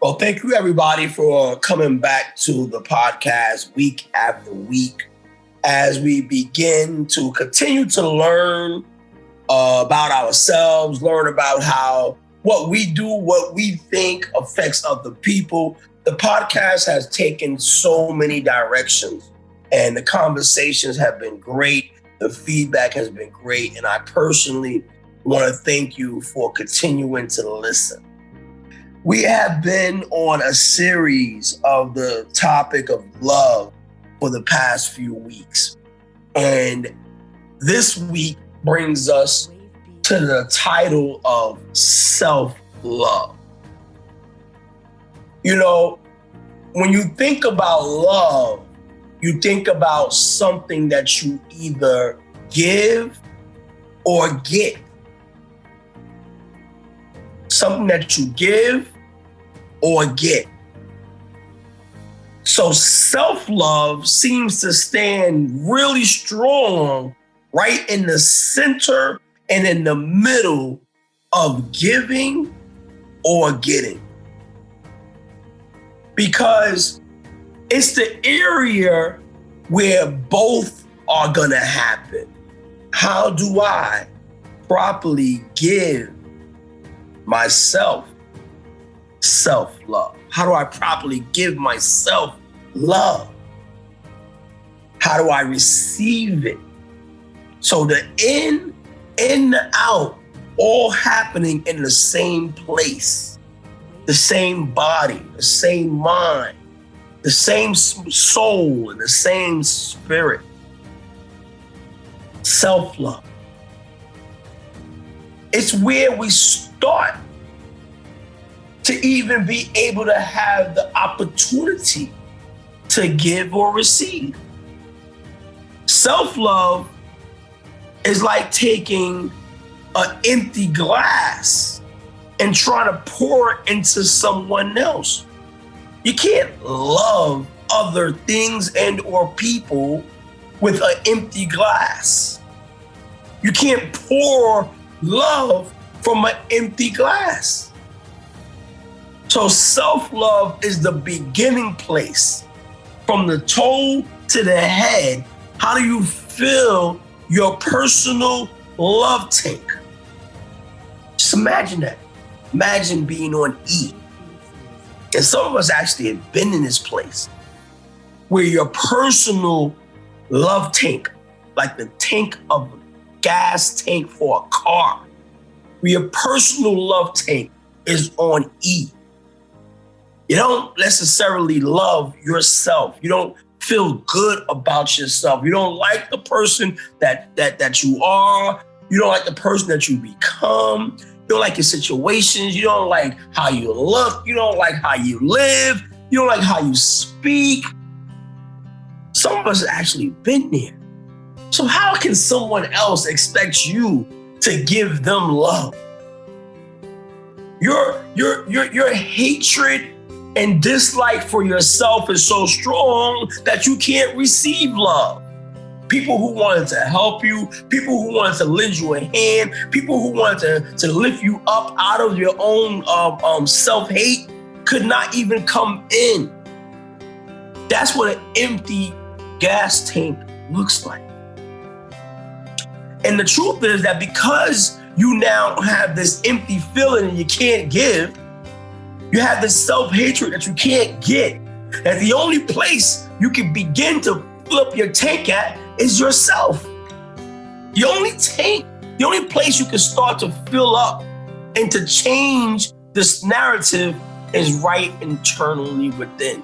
Well, thank you everybody for coming back to the podcast week after week as we begin to continue to learn about ourselves, learn about how what we do, what we think affects other people. The podcast has taken so many directions and the conversations have been great. The feedback has been great. And I personally want to thank you for continuing to listen. We have been on a series of the topic of love for the past few weeks. And this week brings us to the title of self-love. You know, when you think about love, you think about something that you either give or get. Something that you give or get. So self-love seems to stand really strong right in the center and in the middle of giving or getting. Because it's the area where both are gonna happen. How do I properly give myself self-love? How do I properly give myself love? How do I receive it? So the in and the out all happening in the same place, the same body, the same mind, the same soul, and the same spirit. Self-love. It's where we start to even be able to have the opportunity to give or receive. Self-love is like taking an empty glass and trying to pour it into someone else. You can't love other things and or people with an empty glass. You can't pour love from an empty glass. So self-love is the beginning place. From the toe to the head, how do you fill your personal love tank? Just imagine that. Imagine being on E. And some of us actually have been in this place where your personal love tank, like the tank of a gas tank for a car, where your personal love tank is on E. You don't necessarily love yourself. You don't feel good about yourself. You don't like the person that you are. You don't like the person that you become. You don't like your situations. You don't like how you look. You don't like how you live. You don't like how you speak. Some of us have actually been there. So how can someone else expect you to give them love? Your hatred and dislike for yourself is so strong that you can't receive love. People who wanted to help you, people who wanted to lend you a hand, people who wanted to lift you up out of your own self-hate could not even come in. That's what an empty gas tank looks like. And the truth is that because you now have this empty feeling and you can't give, you have this self-hatred that you can't get. And the only place you can begin to fill up your tank at is yourself. The only place you can start to fill up and to change this narrative is right internally within.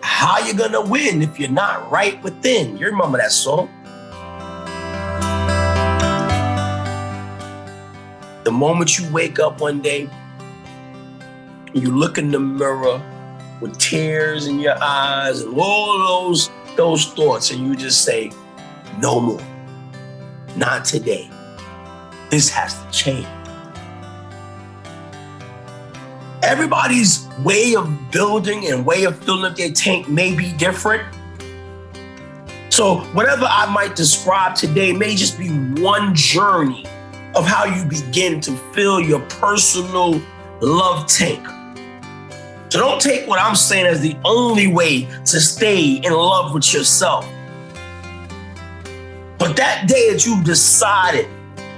How you gonna win if you're not right within? You remember that song? The moment you wake up one day, you look in the mirror with tears in your eyes and all those thoughts, and you just say, no more, not today. This has to change. Everybody's way of building and way of filling up their tank may be different. So whatever I might describe today may just be one journey of how you begin to fill your personal love tank. So don't take what I'm saying as the only way to stay in love with yourself. But that day that you decided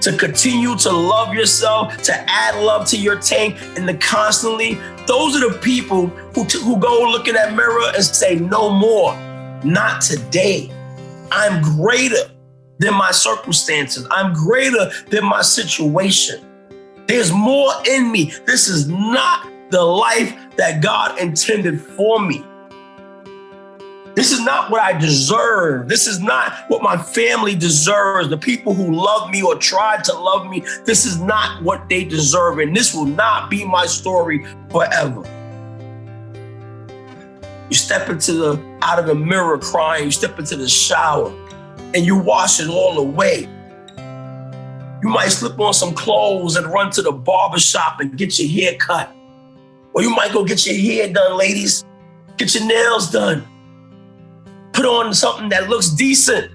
to continue to love yourself, to add love to your tank, and to constantly, those are the people who go look in that mirror and say, no more, not today. I'm greater than my circumstances. I'm greater than my situation. There's more in me. This is not the life that God intended for me. This is not what I deserve. This is not what my family deserves. The people who love me or tried to love me, this is not what they deserve. And this will not be my story forever. You step out of the mirror crying, you step into the shower and you wash it all away. You might slip on some clothes and run to the barbershop and get your hair cut. Or you might go get your hair done, ladies. Get your nails done. Put on something that looks decent.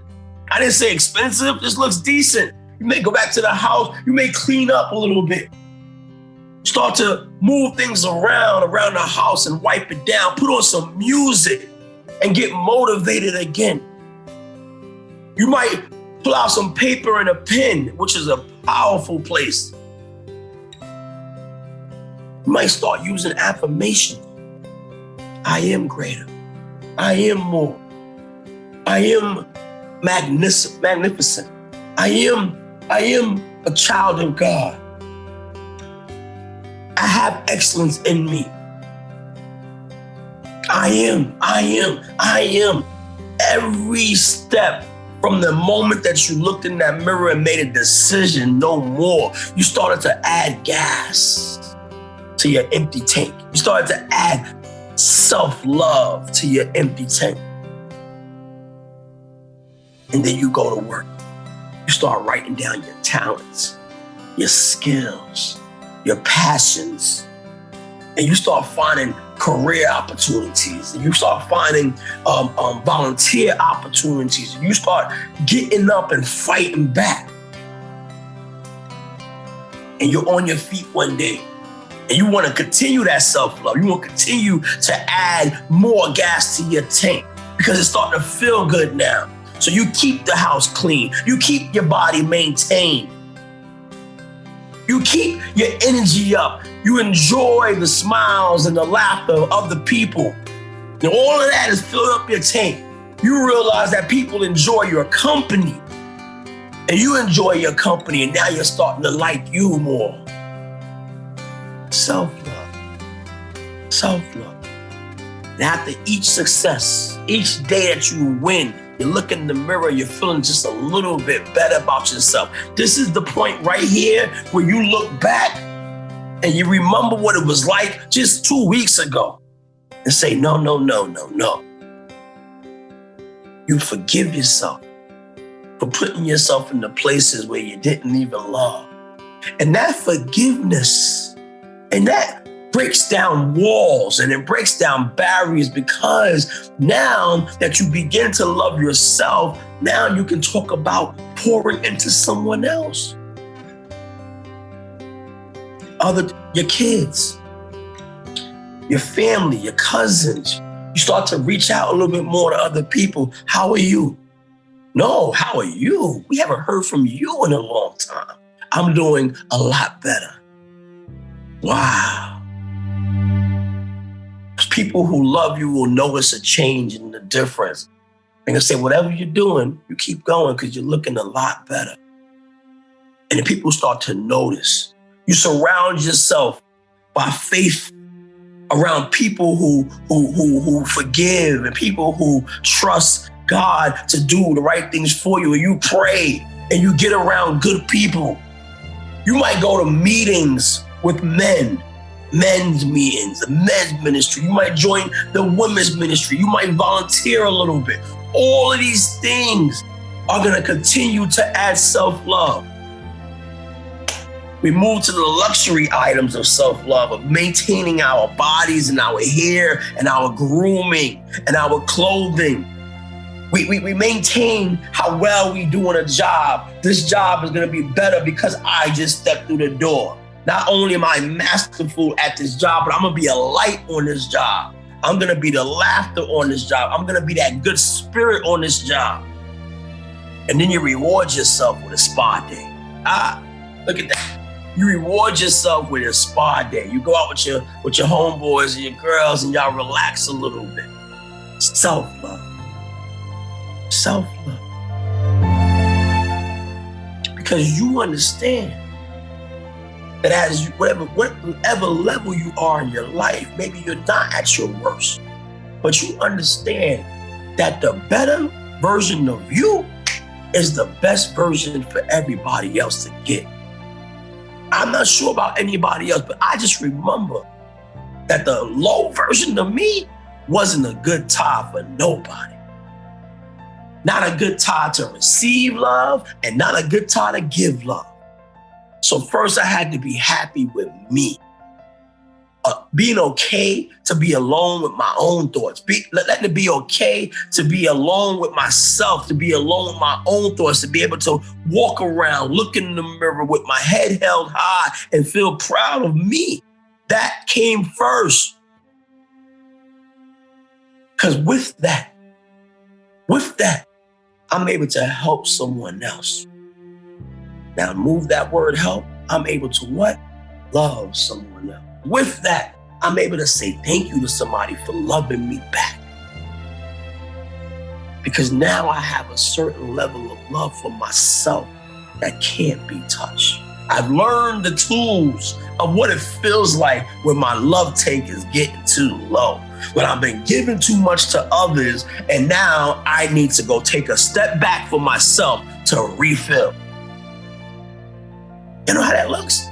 I didn't say expensive, just looks decent. You may go back to the house, you may clean up a little bit. Start to move things around the house and wipe it down. Put on some music and get motivated again. You might pull out some paper and a pen, which is a powerful place. You might start using affirmations. I am greater. I am more. I am magnificent. I am a child of God. I have excellence in me. I am. Every step from the moment that you looked in that mirror and made a decision, no more, you started to add gas to your empty tank. You started to add self-love to your empty tank. And then you go to work. You start writing down your talents, your skills, your passions, and you start finding career opportunities, and you start finding volunteer opportunities, and you start getting up and fighting back. And you're on your feet one day, and you want to continue that self-love. You want to continue to add more gas to your tank because it's starting to feel good now. So you keep the house clean. You keep your body maintained. You keep your energy up. You enjoy the smiles and the laughter of the people. And all of that is filling up your tank. You realize that people enjoy your company. And you enjoy your company, and now you're starting to like you more. Self-love. Self-love. And after each success, each day that you win, you look in the mirror, you're feeling just a little bit better about yourself. This is the point right here where you look back and you remember what it was like just 2 weeks ago and say, no. You forgive yourself for putting yourself in the places where you didn't even love. And that forgiveness, and that breaks down walls and it breaks down barriers, because now that you begin to love yourself, now you can talk about pouring into someone else. Your kids, your family, your cousins. You start to reach out a little bit more to other people. How are you? No, how are you? We haven't heard from you in a long time. I'm doing a lot better. Wow. People who love you will notice a change in the difference. And they'll say, whatever you're doing, you keep going because you're looking a lot better. And then people start to notice. You surround yourself by faith around people who forgive and people who trust God to do the right things for you. And you pray and you get around good people. You might go to meetings with men's meetings, the men's ministry. You might join the women's ministry. You might volunteer a little bit. All of these things are going to continue to add self-love. We move to the luxury items of self-love, of maintaining our bodies and our hair and our grooming and our clothing. We maintain how well we do on a job. This job is going to be better because I just stepped through the door. Not only am I masterful at this job, but I'm gonna be a light on this job. I'm gonna be the laughter on this job. I'm gonna be that good spirit on this job. And then you reward yourself with a spa day. Look at that. You reward yourself with a spa day. You go out with your homeboys and your girls and y'all relax a little bit. Self-love. Self-love. Because you understand that as whatever level you are in your life, maybe you're not at your worst, but you understand that the better version of you is the best version for everybody else to get. I'm not sure about anybody else, but I just remember that the low version of me wasn't a good tie for nobody. Not a good tie to receive love and not a good tie to give love. So first I had to be happy with me. Being okay to be alone with my own thoughts. Letting it be okay to be alone with myself, to be alone with my own thoughts, to be able to walk around, look in the mirror with my head held high and feel proud of me. That came first. Because with that, I'm able to help someone else. Now move that word help, I'm able to what? Love someone else. With that, I'm able to say thank you to somebody for loving me back. Because now I have a certain level of love for myself that can't be touched. I've learned the tools of what it feels like when my love tank is getting too low, when I've been giving too much to others, and now I need to go take a step back for myself to refill. You know how that looks?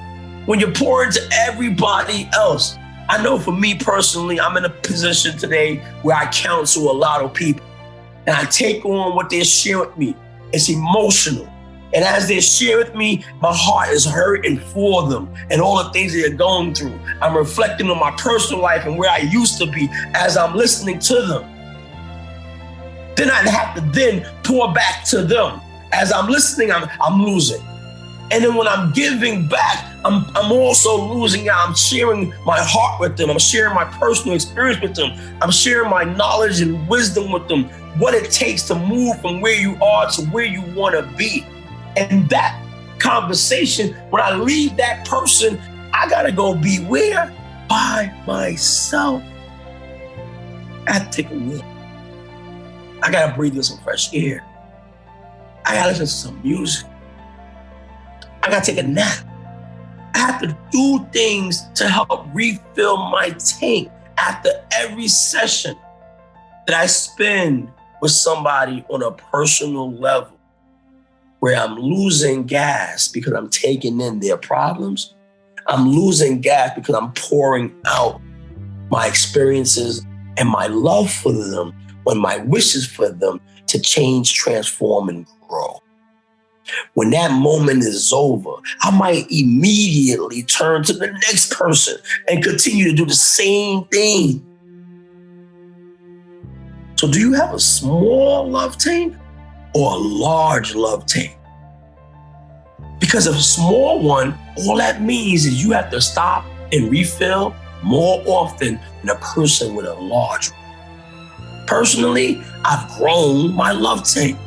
When you pour into everybody else. I know for me personally, I'm in a position today where I counsel a lot of people and I take on what they share with me. It's emotional. And as they share with me, my heart is hurting for them and all the things they're going through. I'm reflecting on my personal life and where I used to be as I'm listening to them. Then I have to pour back to them. As I'm listening, I'm losing. And then when I'm giving back, I'm also losing out. I'm sharing my heart with them. I'm sharing my personal experience with them. I'm sharing my knowledge and wisdom with them, what it takes to move from where you are to where you want to be. And that conversation, when I leave that person, I got to go be where? By myself. I have to take a walk. I got to breathe in some fresh air. I got to listen to some music. I got to take a nap. I have to do things to help refill my tank after every session that I spend with somebody on a personal level where I'm losing gas because I'm taking in their problems. I'm losing gas because I'm pouring out my experiences and my love for them and my wishes for them to change, transform, and grow. When that moment is over, I might immediately turn to the next person and continue to do the same thing. So do you have a small love tank or a large love tank? Because a small one, all that means is you have to stop and refill more often than a person with a large one. Personally, I've grown my love tank.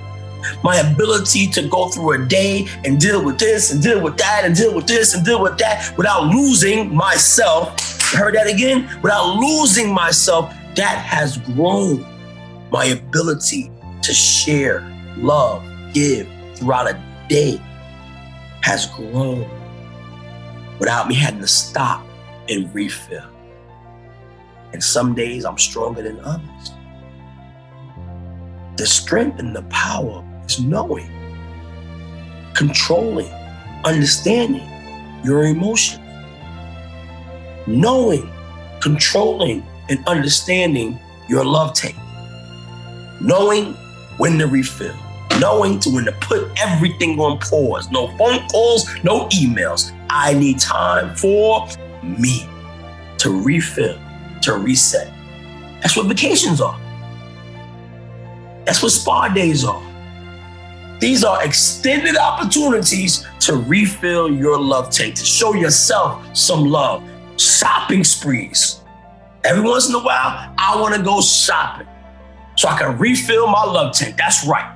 My ability to go through a day and deal with this and deal with that and deal with this and deal with that without losing myself. Heard that again? Without losing myself, that has grown. My ability to share, love, give throughout a day has grown without me having to stop and refill. And some days I'm stronger than others. The strength and the power is knowing, controlling, understanding your emotions. Knowing, controlling, and understanding your love tank. Knowing when to refill. Knowing when to put everything on pause. No phone calls, no emails. I need time for me to refill, to reset. That's what vacations are. That's what spa days are. These are extended opportunities to refill your love tank, to show yourself some love. Shopping sprees. Every once in a while, I want to go shopping so I can refill my love tank. That's right.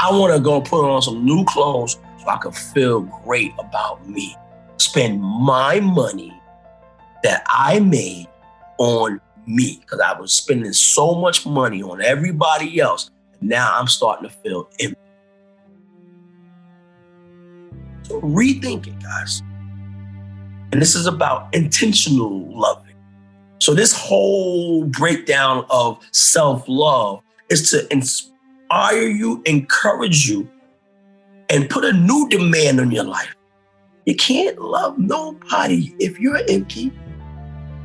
I want to go put on some new clothes so I can feel great about me. Spend my money that I made on me, because I was spending so much money on everybody else. And now I'm starting to feel empty. So rethink it, guys. And this is about intentional loving. So this whole breakdown of self-love is to inspire you, encourage you, and put a new demand on your life. You can't love nobody if you're empty.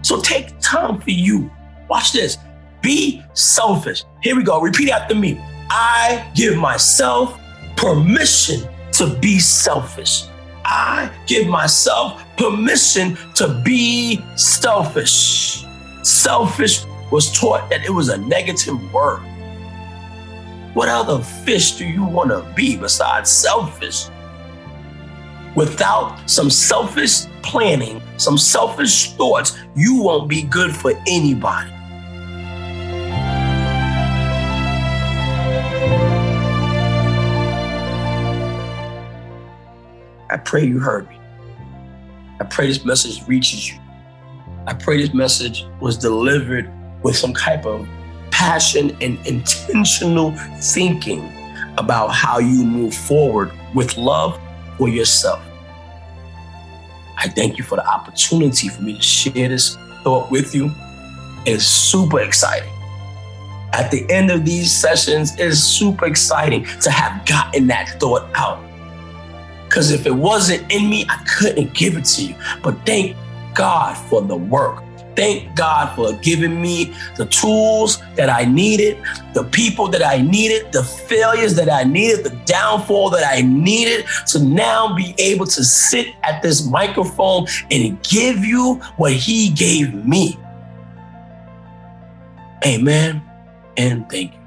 So take time for you. Watch this. Be selfish. Here we go. Repeat after me. I give myself permission to be selfish. I give myself permission to be selfish. Selfish was taught that it was a negative word. What other fish do you want to be besides selfish? Without some selfish planning, some selfish thoughts, you won't be good for anybody. I pray you heard me. I pray this message reaches you. I pray this message was delivered with some type of passion and intentional thinking about how you move forward with love for yourself. I thank you for the opportunity for me to share this thought with you. It's super exciting. At the end of these sessions, it's super exciting to have gotten that thought out. Because if it wasn't in me, I couldn't give it to you. But thank God for the work. Thank God for giving me the tools that I needed, the people that I needed, the failures that I needed, the downfall that I needed to now be able to sit at this microphone and give you what He gave me. Amen and thank you.